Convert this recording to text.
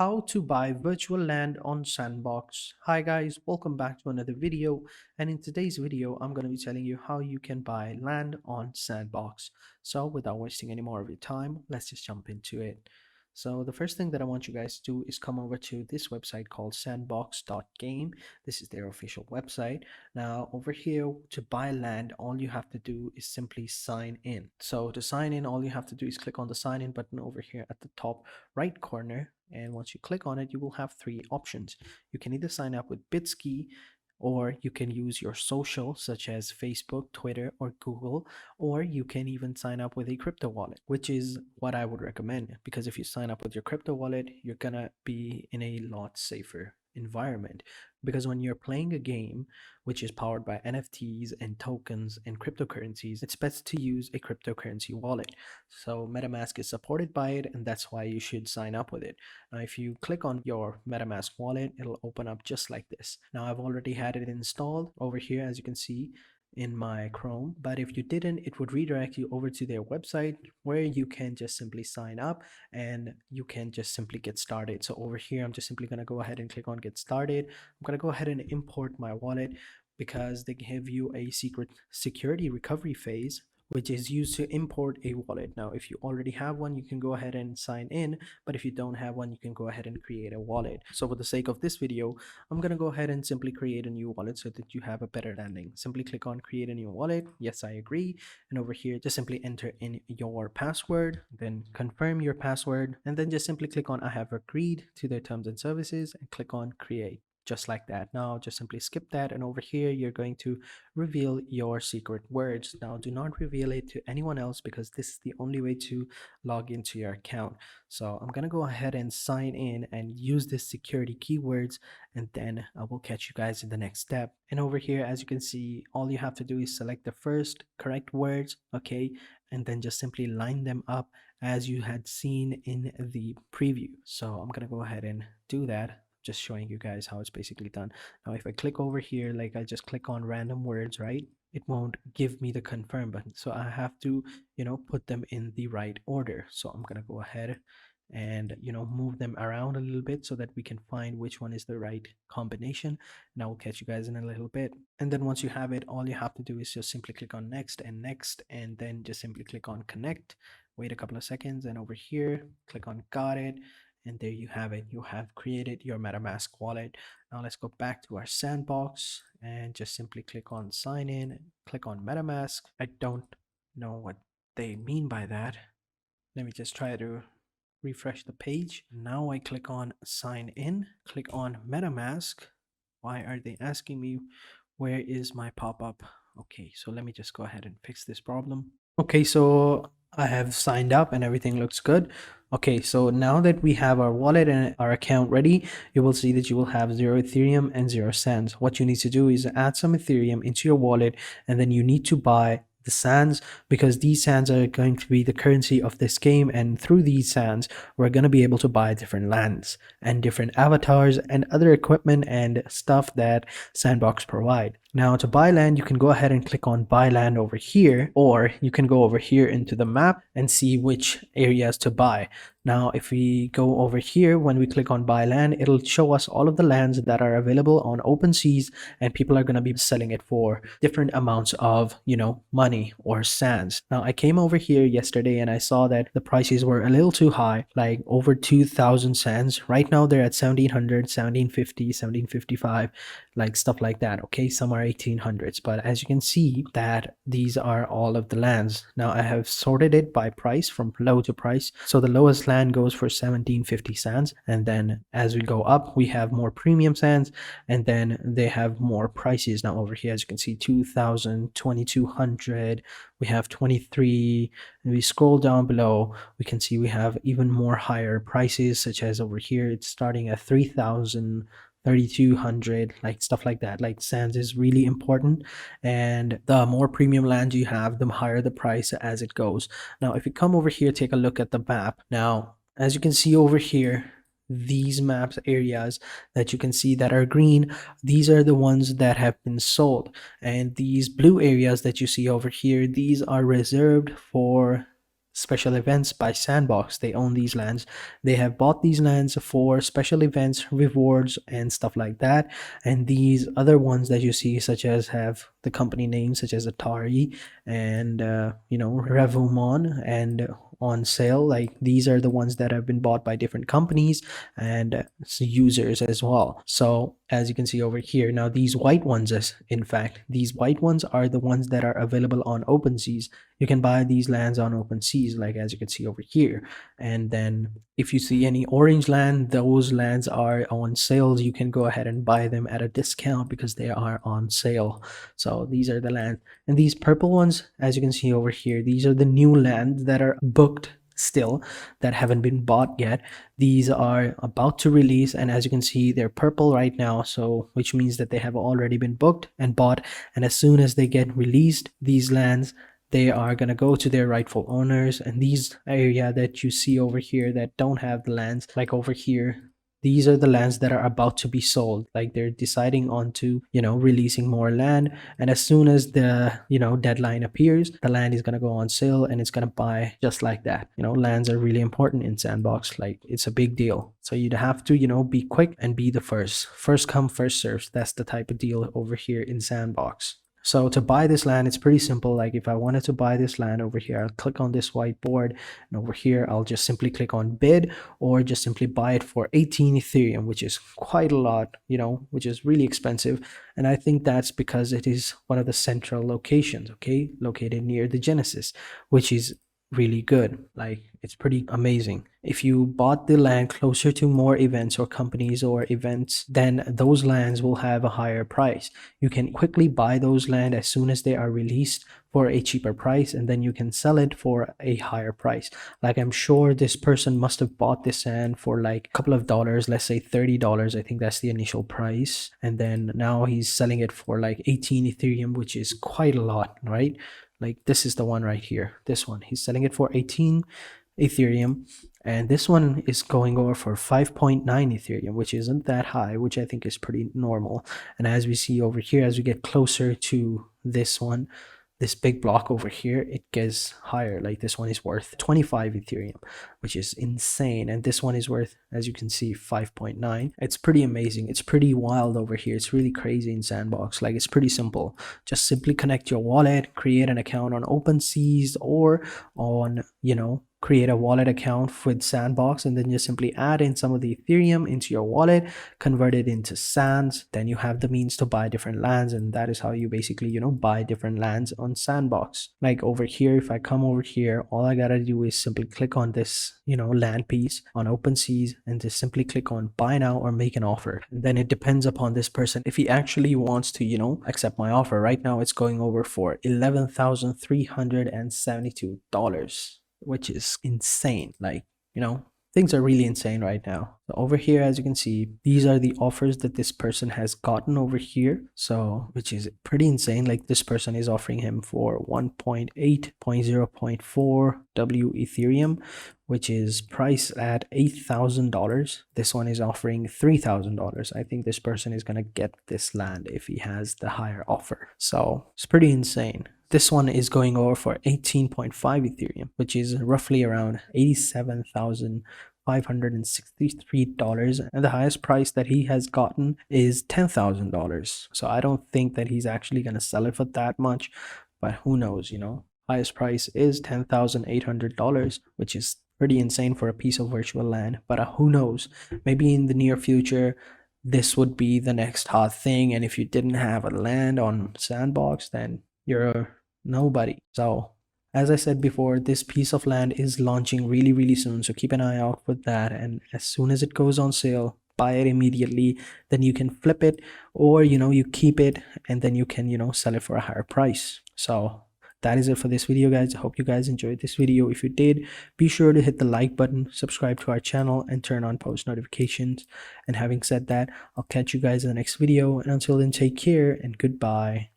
how to buy virtual land on Sandbox. Hi guys, welcome back to another video, and in today's video I'm going to be telling you how you can buy land on Sandbox. So without wasting any more of your time, let's just jump into it. So the first thing that I want you guys to do is come over to this website called sandbox.game. This is their official website. Now over here, to buy land, all you have to do is simply sign in. So to sign in, all you have to do is click on the sign in button over here at the top right corner, and once you click on it, you will have three options. You can either sign up with Bitski, or you can use your social such as Facebook, Twitter, or Google, or you can even sign up with a crypto wallet, which is what I would recommend, because if you sign up with your crypto wallet, you're gonna be in a lot safer environment, because when you're playing a game which is powered by NFTs and tokens and cryptocurrencies, it's best to use a cryptocurrency wallet. So MetaMask is supported by it, and that's why you should sign up with it. Now if you click on your MetaMask wallet, it'll open up just like this. Now I've already had it installed over here, as you can see in my Chrome, but if you didn't, it would redirect you over to their website where you can just simply sign up and you can just simply get started. So over here, I'm just simply going to go ahead and click on get started. I'm going to go ahead and import my wallet, because they give you a secret security recovery phase, which is used to import a wallet. Now, if you already have one, you can go ahead and sign in, but if you don't have one, you can go ahead and create a wallet. So for the sake of this video, I'm going to go ahead and simply create a new wallet so that you have a better landing. Simply click on create a new wallet. Yes, I agree. And over here, just simply enter in your password, then confirm your password, and then just simply click on I have agreed to their terms and services and click on create. Just like that. Now just simply skip that, and over here you're going to reveal your secret words. Now do not reveal it to anyone else, because this is the only way to log into your account. So I'm gonna go ahead and sign in and use this security keywords, and then I will catch you guys in the next step. And over here, as you can see, all you have to do is select the first correct words, okay, and then just simply line them up as you had seen in the preview. So I'm gonna go ahead and do that, just showing you guys how it's basically done. Now if I click over here, like I just click on random words, right, it won't give me the confirm button, so I have to put them in the right order. So I'm gonna go ahead and move them around a little bit so that we can find which one is the right combination, and I will catch you guys in a little bit. And then once you have it, all you have to do is just simply click on next, and then just simply click on connect, wait a couple of seconds, and over here click on got it. And there you have it. You have created your MetaMask wallet. Now let's go back to our sandbox and just simply click on sign in, click on MetaMask. I don't know what they mean by that. Let me just try to refresh the page. Now I click on sign in, click on MetaMask. Why are they asking me where is my pop-up? Okay, so let me just go ahead and fix this problem. Okay, so I have signed up and everything looks good. Okay, so now that we have our wallet and our account ready, you will see that you will have 0 Ethereum and 0 Sands. What you need to do is add some Ethereum into your wallet, and then you need to buy the sands, because these sands are going to be the currency of this game, and through these sands we're going to be able to buy different lands and different avatars and other equipment and stuff that Sandbox provide. Now to buy land, you can go ahead and click on buy land over here, or you can go over here into the map and see which areas to buy. Now if we go over here, when we click on buy land, it'll show us all of the lands that are available on OpenSeas, and people are going to be selling it for different amounts of money or sands. Now I came over here yesterday and I saw that the prices were a little too high, like over 2,000 sands. Right now they're at 1,700, 1,750, 1,755, like stuff like that. Okay, some are 1800s, but as you can see that these are all of the lands. Now I have sorted it by price from low to price, so the lowest land goes for 1,750 sands, and then as we go up we have more premium sands, and then they have more prices. Now over here, as you can see, 2,000, 2,200, we have 23, and we scroll down below, we can see we have even more higher prices, such as over here it's starting at 3,000, 3,200, like stuff like that. Like sands is really important, and the more premium land you have, the higher the price as it goes. Now if you come over here, take a look at the map. Now as you can see over here, these maps areas that you can see that are green, these are the ones that have been sold, and these blue areas that you see over here, these are reserved for special events by Sandbox. They own these lands. They have bought these lands for special events, rewards, and stuff like that. And these other ones that you see, such as have the company names such as Atari and Revumon and on sale. Like these are the ones that have been bought by different companies and users as well. So as you can see over here, now these white ones, in fact, these white ones are the ones that are available on OpenSeas. You can buy these lands on OpenSeas, like as you can see over here. And then if you see any orange land, those lands are on sales. You can go ahead and buy them at a discount because they are on sale. So these are the lands. And these purple ones, as you can see over here, these are the new lands that are booked still, that haven't been bought yet. These are about to release, and as you can see, they're purple right now, so which means that they have already been booked and bought. And as soon as they get released, these lands, they are going to go to their rightful owners. And these area that you see over here that don't have the lands, like over here, these are the lands that are about to be sold. Like they're deciding on to releasing more land, and as soon as the deadline appears, the land is going to go on sale and it's going to buy just like that. Lands are really important in Sandbox. Like it's a big deal, so you'd have to be quick and be the first come first serve. That's the type of deal over here in Sandbox. So to buy this land, it's pretty simple. Like if I wanted to buy this land over here, I'll click on this whiteboard, and over here, I'll just simply click on bid, or just simply buy it for 18 Ethereum, which is quite a lot, which is really expensive. And I think that's because it is one of the central locations, okay, located near the Genesis, which is really good. Like it's pretty amazing. If you bought the land closer to more events or companies or events, then those lands will have a higher price. You can quickly buy those land as soon as they are released for a cheaper price, and then you can sell it for a higher price. Like I'm sure this person must have bought this land for like a couple of dollars, let's say $30. I think that's the initial price. And then now he's selling it for like 18 Ethereum, which is quite a lot, right? Like this is the one right here. This one, he's selling it for 18 Ethereum, and this one is going over for 5.9 Ethereum, which isn't that high, which I think is pretty normal. And as we see over here, as we get closer to this one, this big block over here, it gets higher. Like this one is worth 25 Ethereum, which is insane. And this one is worth, as you can see, 5.9. It's pretty amazing. It's pretty wild over here. It's really crazy in Sandbox. Like it's pretty simple. Just simply connect your wallet, create an account on OpenSeas or on, create a wallet account with Sandbox, and then just simply add in some of the Ethereum into your wallet, convert it into Sands. Then you have the means to buy different lands, and that is how you basically, buy different lands on Sandbox. Like over here, if I come over here, all I gotta do is simply click on this, land piece on OpenSeas, and just simply click on buy now or make an offer. And then it depends upon this person if he actually wants to, accept my offer. Right now, it's going over for $11,372. Which is insane. Like, things are really insane right now. So over here, as you can see, these are the offers that this person has gotten over here. So, which is pretty insane. Like this person is offering him for 1.8.0.4 W Ethereum, which is priced at $8,000. This one is offering $3,000. I think this person is going to get this land if he has the higher offer. So it's pretty insane. This one is going over for 18.5 Ethereum, which is roughly around $87,563. And the highest price that he has gotten is $10,000. So I don't think that he's actually going to sell it for that much, but who knows, Highest price is $10,800, which is pretty insane for a piece of virtual land. But who knows? Maybe in the near future, this would be the next hot thing. And if you didn't have a land on Sandbox, then you're nobody. So as I said before, this piece of land is launching really, really soon. So keep an eye out for that. And as soon as it goes on sale, buy it immediately. Then you can flip it, or, you keep it, and then you can, sell it for a higher price. So that is it for this video, guys. I hope you guys enjoyed this video. If you did, be sure to hit the like button, subscribe to our channel, and turn on post notifications. And having said that, I'll catch you guys in the next video. And until then, take care and goodbye.